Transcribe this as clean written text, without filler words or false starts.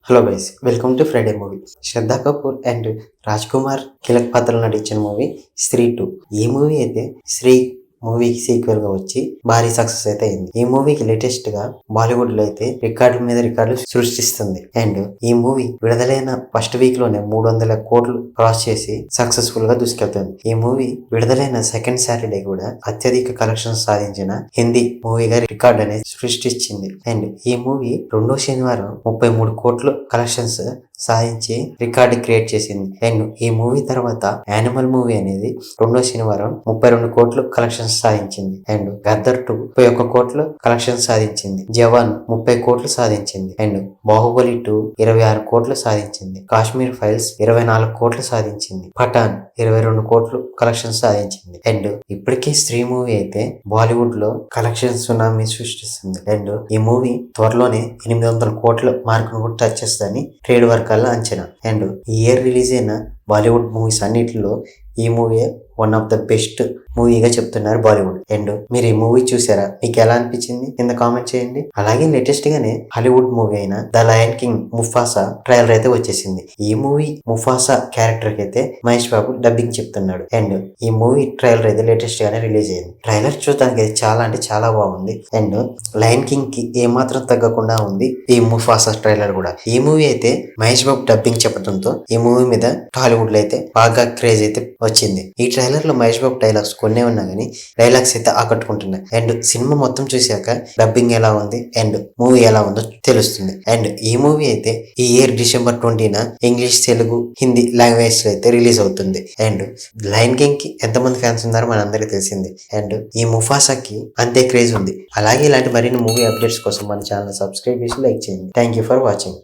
Hello guys, welcome to Friday movie. Shraddha Kapoor and Raj Kumar కీలక పాత్రలు నటించిన మూవీ స్త్రీ 2. ఈ మూవీ అయితే శ్రీ మూవీకి సీక్వెల్ గా వచ్చి భారీ సక్సెస్ అయితే అయింది. ఈ మూవీకి లేటెస్ట్ గా బాలీవుడ్ లో అయితే రికార్డుల మీద రికార్డులు సృష్టిస్తుంది. అండ్ ఈ మూవీ విడుదలైన ఫస్ట్ వీక్ లోనే 300 కోట్లు క్రాస్ చేసి సక్సెస్ఫుల్ గా దూసుకెళ్తుంది. ఈ మూవీ విడుదలైన సెకండ్ సాటర్డే కూడా అత్యధిక కలెక్షన్స్ సాధించిన హిందీ మూవీగా రికార్డ్ అనేది సృష్టించింది. అండ్ ఈ మూవీ రెండో శనివారం 33 కోట్లు కలెక్షన్స్ సాధించి రికార్డు క్రియేట్ చేసింది. అండ్ ఈ మూవీ తర్వాత యానిమల్ మూవీ అనేది రెండో శనివారం 32 కోట్లు కలెక్షన్స్ సాధించింది. అండ్ గద్దర్ 2 31 కోట్లు కలెక్షన్స్ సాధించింది. జవాన్ 30 కోట్లు సాధించింది. అండ్ బాహుబలి 2 26 కోట్లు సాధించింది. కాశ్మీర్ ఫైల్స్ 24 కోట్లు సాధించింది. పఠాన్ 22 కోట్లు కలెక్షన్స్ సాధించింది. అండ్ ఇప్పటికే స్త్రీ మూవీ అయితే బాలీవుడ్ లో కలెక్షన్స్ సునామీ సృష్టిస్తుంది. అండ్ ఈ మూవీ త్వరలోనే 800 కోట్ల మార్కును కూడా టచ్ చేస్తుందని ట్రేడ్ వర్గాల అంచనా. అండ్ ఈ ఇయర్ రిలీజ్ అయిన బాలీవుడ్ మూవీస్ అన్నిటిలో ఈ movie one of the best మూవీగా చెప్తున్నారు బాలీవుడ్. అండ్ మీరు ఈ మూవీ చూసారా? మీకు ఎలా అనిపించింది కింద కామెంట్ చేయండి. అలాగే లేటెస్ట్ గానే హాలీవుడ్ మూవీ అయిన the lion king Mufasa trailer అయితే వచ్చేసింది. ఈ మూవీ ముఫాసా క్యారెక్టర్ కి అయితే మహేష్ బాబు డబ్బింగ్ చెప్తున్నాడు. అండ్ ఈ మూవీ ట్రైలర్ అయితే లేటెస్ట్ గానే రిలీజ్ అయింది. ట్రైలర్ చూడడానికి అయితే చాలా అంటే చాలా బాగుంది. అండ్ లయన్ కింగ్ కి ఏమాత్రం తగ్గకుండా ఉంది ఈ ముఫాసా ట్రైలర్ కూడా. ఈ మూవీ అయితే మహేష్ బాబు డబ్బింగ్ చెప్పడంతో ఈ మూవీ మీద టాలీవుడ్ లో అయితే బాగా క్రేజ్ అయితే వచ్చింది. ఈ ట్రైలర్ లో మహేష్ బాబు డైలాగ్స్ కొన్నే ఉన్నా కానీ డైలాగ్స్ అయితే ఆకట్టుకుంటున్నాయి. అండ్ సినిమా మొత్తం చూసాక డబ్బింగ్ ఎలా ఉంది అండ్ మూవీ ఎలా ఉందో తెలుస్తుంది. అండ్ ఈ మూవీ అయితే ఈ ఇయర్ డిసెంబర్ 20న ఇంగ్లీష్, తెలుగు, హిందీ లాంగ్వేజ్ లో అయితే రిలీజ్ అవుతుంది. అండ్ లయన్ కింగ్ కి ఎంతమంది ఫ్యాన్స్ ఉన్నారో మనందరికీ తెలిసింది. అండ్ ఈ ముఫాసాకి అంతే క్రేజ్ ఉంది. అలాగే ఇలాంటి మరిన్ని మూవీ అప్డేట్స్ కోసం మన ఛానల్ సబ్స్క్రైబ్ చేసి లైక్ చేయండి. Thank you for watching.